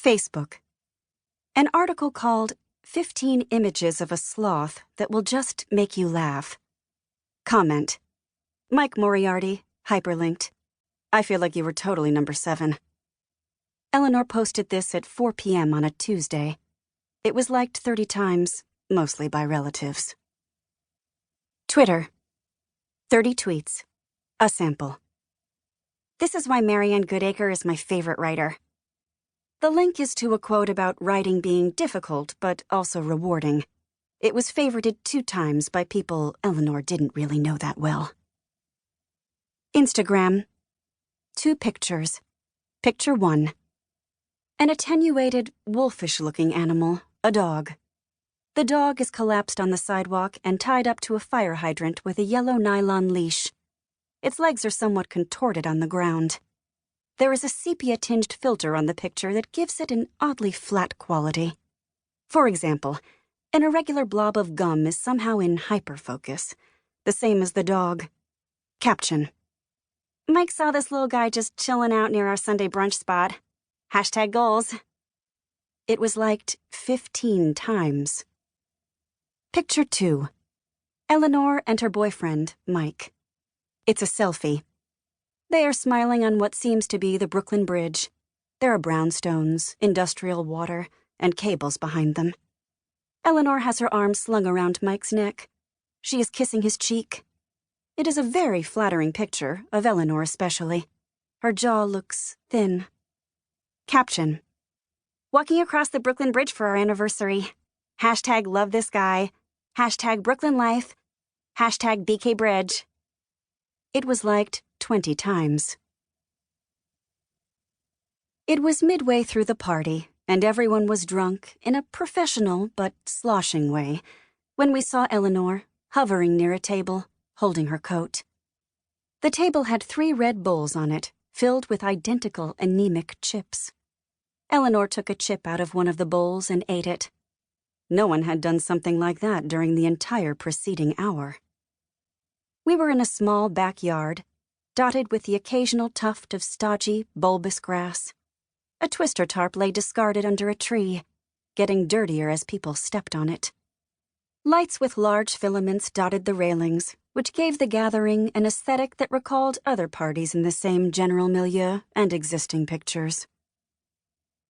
Facebook. An article called 15 Images of a Sloth That Will Just Make You Laugh. Comment. Mike Moriarty, hyperlinked. I feel like you were totally number 7. Eleanor posted this at 4 p.m. on a Tuesday. It was liked 30 times, mostly by relatives. Twitter. 30 tweets. A sample. This is why Marianne Goodacre is my favorite writer. The link is to a quote about writing being difficult, but also rewarding. It was favorited 2 times by people Eleanor didn't really know that well. Instagram. 2 pictures. Picture 1. An attenuated, wolfish-looking animal, a dog. The dog is collapsed on the sidewalk and tied up to a fire hydrant with a yellow nylon leash. Its legs are somewhat contorted on the ground. There is a sepia-tinged filter on the picture that gives it an oddly flat quality. For example, an irregular blob of gum is somehow in hyperfocus, the same as the dog. Caption. Mike saw this little guy just chilling out near our Sunday brunch spot. Hashtag goals. It was liked 15 times. Picture 2. Eleanor and her boyfriend, Mike. It's a selfie. They are smiling on what seems to be the Brooklyn Bridge. There are brownstones, industrial water, and cables behind them. Eleanor has her arm slung around Mike's neck. She is kissing his cheek. It is a very flattering picture, of Eleanor especially. Her jaw looks thin. Caption. Walking across the Brooklyn Bridge for our anniversary. Hashtag love this guy. Hashtag Brooklyn life. Hashtag BK Bridge. It was liked 20 times. It was midway through the party, and everyone was drunk in a professional but sloshing way, when we saw Eleanor hovering near a table, holding her coat. The table had 3 red bowls on it, filled with identical anemic chips. Eleanor took a chip out of one of the bowls and ate it. No one had done something like that during the entire preceding hour. We were in a small backyard, dotted with the occasional tuft of stodgy, bulbous grass. A twister tarp lay discarded under a tree, getting dirtier as people stepped on it. Lights with large filaments dotted the railings, which gave the gathering an aesthetic that recalled other parties in the same general milieu and existing pictures.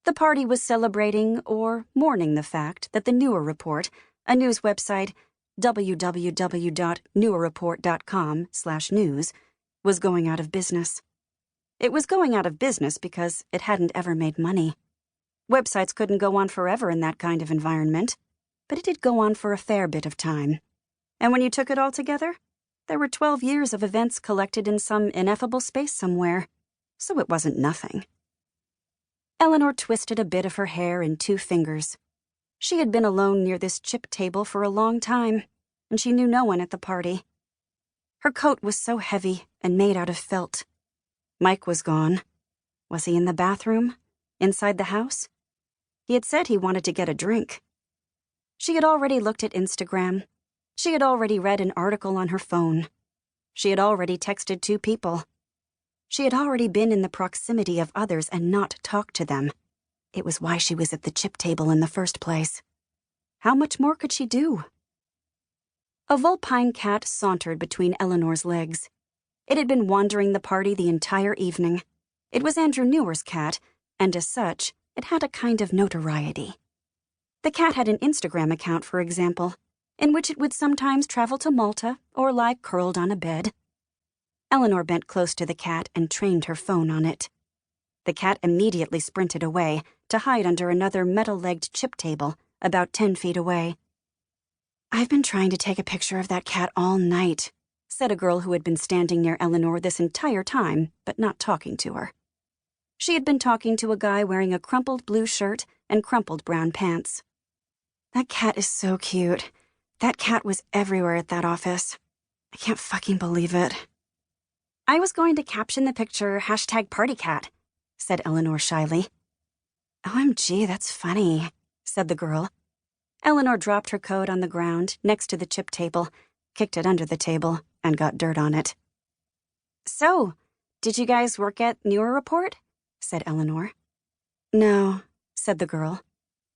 The party was celebrating or mourning the fact that the Newer Report, a news website, www.newerreport.com/news, was going out of business. It was going out of business because it hadn't ever made money. Websites couldn't go on forever in that kind of environment, but it did go on for a fair bit of time. And when you took it all together, there were 12 years of events collected in some ineffable space somewhere, so it wasn't nothing. Eleanor twisted a bit of her hair in 2 fingers. She had been alone near this chip table for a long time, and she knew no one at the party. Her coat was so heavy and made out of felt. Mike was gone. Was he in the bathroom? Inside the house? He had said he wanted to get a drink. She had already looked at Instagram. She had already read an article on her phone. She had already texted 2 people. She had already been in the proximity of others and not talked to them. It was why she was at the chip table in the first place. How much more could she do? A vulpine cat sauntered between Eleanor's legs. It had been wandering the party the entire evening. It was Andrew Newer's cat, and as such, it had a kind of notoriety. The cat had an Instagram account, for example, in which it would sometimes travel to Malta or lie curled on a bed. Eleanor bent close to the cat and trained her phone on it. The cat immediately sprinted away to hide under another metal-legged chip table about 10 feet away. I've been trying to take a picture of that cat all night, said a girl who had been standing near Eleanor this entire time, but not talking to her. She had been talking to a guy wearing a crumpled blue shirt and crumpled brown pants. That cat is so cute. That cat was everywhere at that office. I can't fucking believe it. I was going to caption the picture #partycat, said Eleanor shyly. OMG, that's funny, said the girl. Eleanor dropped her coat on the ground next to the chip table, kicked it under the table, and got dirt on it. So, did you guys work at Newer Report? Said Eleanor. No, said the girl.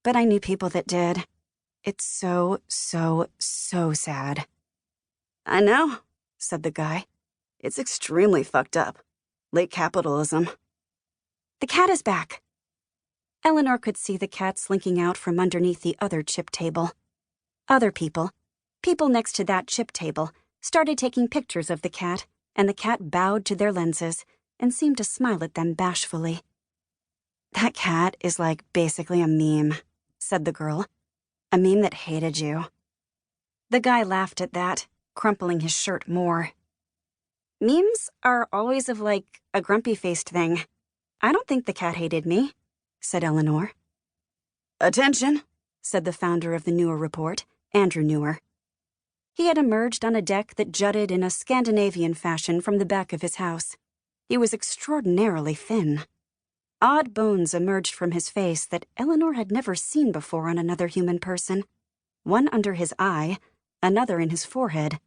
"But I knew people that did. It's so sad." "I know," said the guy. "It's extremely fucked up. Late capitalism." "The cat is back." Eleanor could see the cat slinking out from underneath the other chip table. Other people next to that chip table, started taking pictures of the cat, and the cat bowed to their lenses and seemed to smile at them bashfully. "That cat is like basically a meme," said the girl. "A meme that hated you." The guy laughed at that, crumpling his shirt more. "Memes are always of like a grumpy-faced thing. I don't think the cat hated me," said Eleanor. "Attention," said the founder of the Newer report, Andrew Newer. He had emerged on a deck that jutted in a Scandinavian fashion from the back of his house. He was extraordinarily thin. Odd bones emerged from his face that Eleanor had never seen before on another human person. One under his eye, another in his forehead.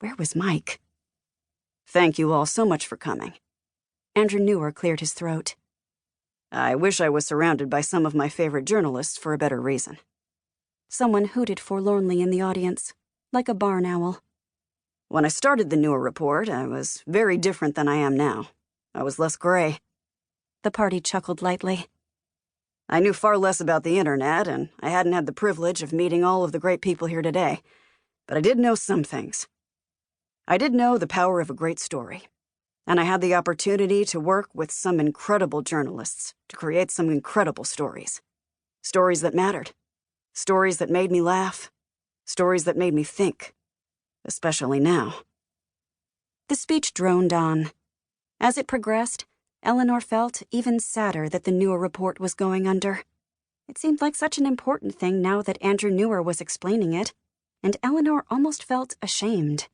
Where was Mike? "Thank you all so much for coming." Andrew Newer cleared his throat. "I wish I was surrounded by some of my favorite journalists for a better reason." Someone hooted forlornly in the audience, like a barn owl. "When I started the Newer report, I was very different than I am now. I was less gray." The party chuckled lightly. "I knew far less about the internet, and I hadn't had the privilege of meeting all of the great people here today. But I did know some things. I did know the power of a great story. And I had the opportunity to work with some incredible journalists to create some incredible stories. Stories that mattered. Stories that made me laugh. Stories that made me think. Especially now." The speech droned on. As it progressed, Eleanor felt even sadder that the Newer report was going under. It seemed like such an important thing now that Andrew Newer was explaining it, and Eleanor almost felt ashamed.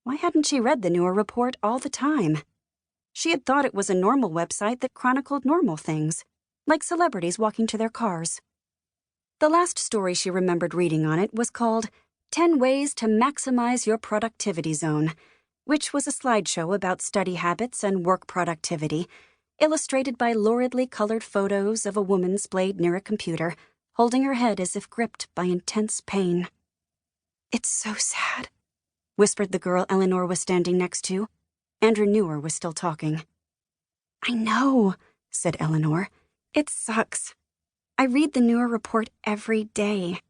Why hadn't she read the Newer report all the time? She had thought it was a normal website that chronicled normal things, like celebrities walking to their cars. The last story she remembered reading on it was called 10 Ways to Maximize Your Productivity Zone, which was a slideshow about study habits and work productivity, illustrated by luridly colored photos of a woman splayed near a computer, holding her head as if gripped by intense pain. "It's so sad," whispered the girl Eleanor was standing next to. Andrew Newer was still talking. "I know," said Eleanor. "It sucks. I read the Newer report every day.